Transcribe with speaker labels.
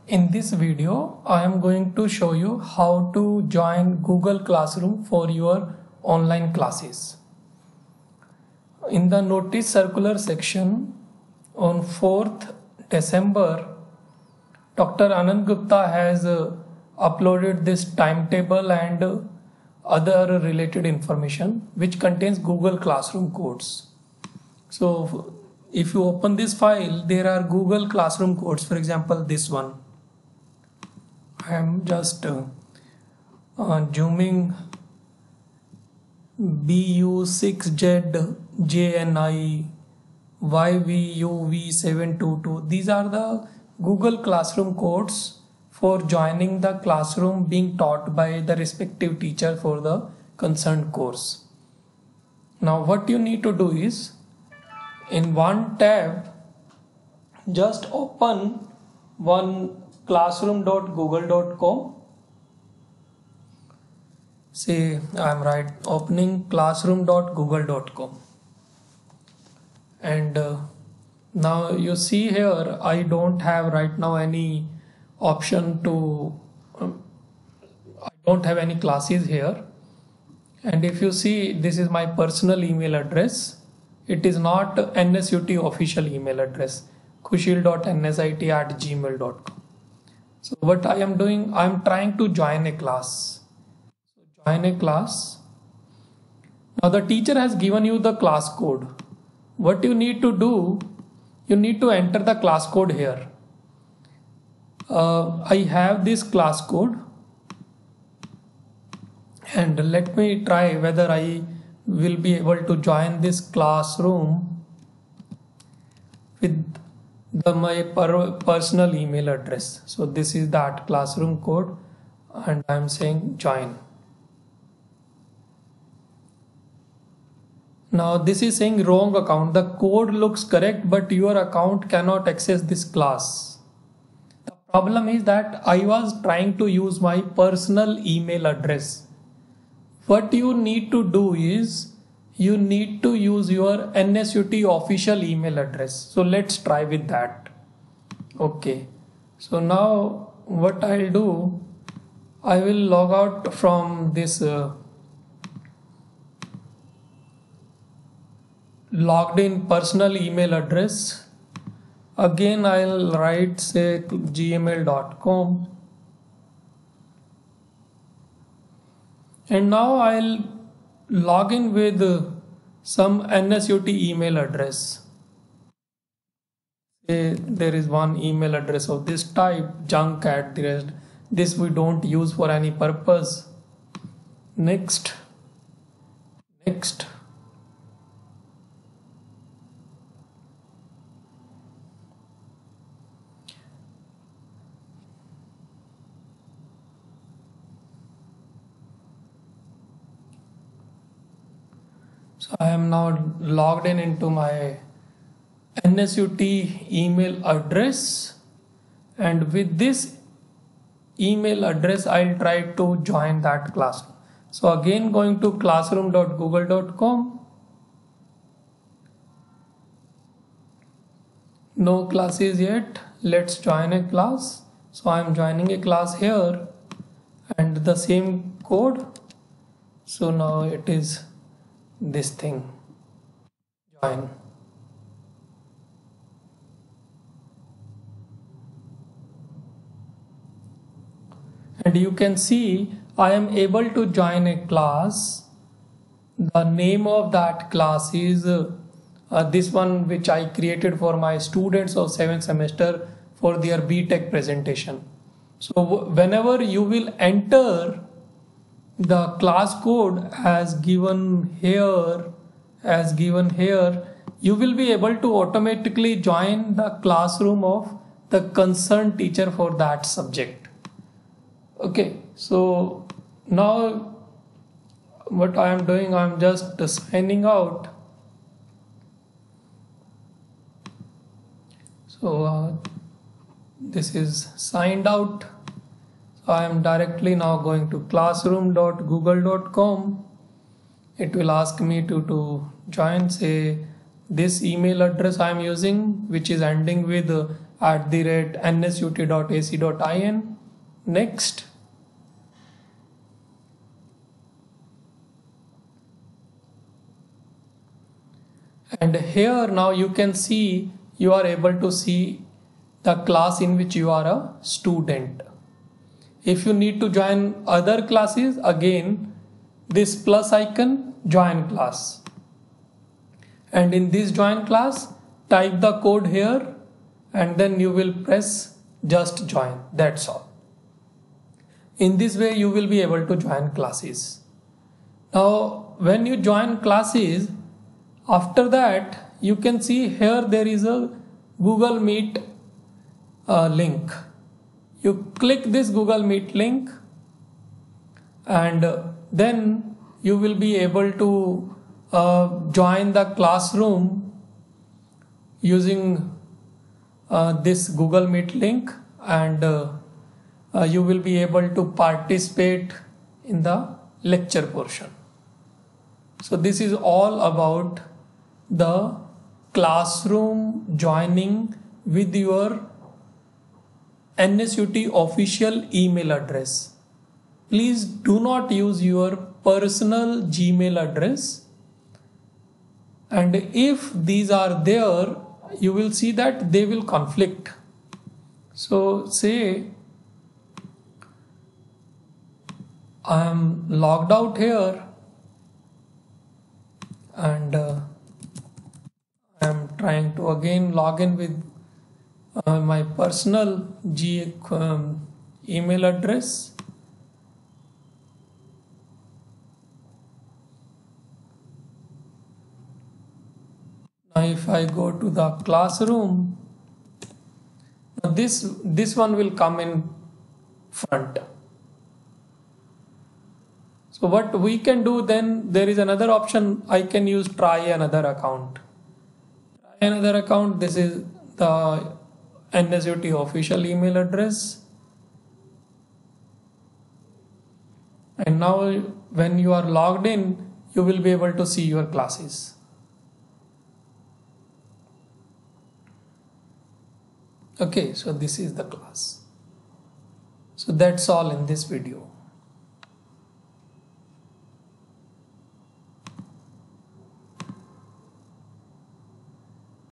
Speaker 1: In this video, I am going to show you how to join Google Classroom for your online classes. In the notice circular section on 4th December, Dr. Anand Gupta has uploaded this timetable and other related information which contains Google Classroom codes. So if you open this file, there are Google Classroom codes, for example this one. I am just zooming BU6JNI YVUV722. These are the Google Classroom codes for joining the classroom being taught by the respective teacher for the concerned course. Now what you need to do is, in one tab, just open one classroom.google.com. Say I'm opening classroom.google.com, and now you see here I don't have right now any option to I don't have any classes here. And if you see, this is my personal email address. It is not NSUT official email address, kushil.nsit@gmail.com. So what I am doing, I am trying to join a class. So join a class. Now the teacher has given you the class code. What you need to do, you need to enter the class code here. I have this class code, and let me try whether I will be able to join this classroom with my personal email address. So this is that classroom code, and I am saying join. Now this is saying wrong account. The code looks correct, but your account cannot access this class. The problem is that I was trying to use my personal email address. What you need to do is, you need to use your NSUT official email address. So let's try with that. Okay. So now what I'll do, I will log out from this logged in personal email address. Again, I'll write say gmail.com. And now I'll log in with some NSUT email address. Say there is one email address of this type, junk at the rest. This we don't use for any purpose. Next. Next. So I am now logged in into my NSUT email address, and with this email address I'll try to join that classroom. So again, going to classroom.google.com. No classes yet. Let's join a class. So I'm joining a class here, and the same code. So now it is this thing, join. And you can see I am able to join a class. The name of that class is this one, which I created for my students of 7th semester for their BTech presentation. So whenever you will enter the class code as given here, you will be able to automatically join the classroom of the concerned teacher for that subject. Okay, so now what I am doing, I am just signing out. So this is signed out. I am directly now going to classroom.google.com. It will ask me to join, say this email address I am using, which is ending with @nsut.ac.in. Next. And here now you can see, you are able to see the class in which you are a student. If you need to join other classes, again this plus icon, join class. And in this join class, type the code here and then you will press just join. That's all. In this way you will be able to join classes. Now when you join classes, after that you can see here there is a Google Meet link. You click this Google Meet link and then you will be able to join the classroom using this Google Meet link, and you will be able to participate in the lecture portion. So this is all about the classroom joining with your NSUT official email address. Please do not use your personal Gmail address, and if these are there, you will see that they will conflict. So say I am logged out here and I am trying to again log in with my personal email address. Now if I go to the classroom, this one will come in front. So what we can do then, there is another option. I can use try another account. Try another account. This is the NSUT official email address. And now when you are logged in, you will be able to see your classes. Okay, so this is the class. So that's all in this video.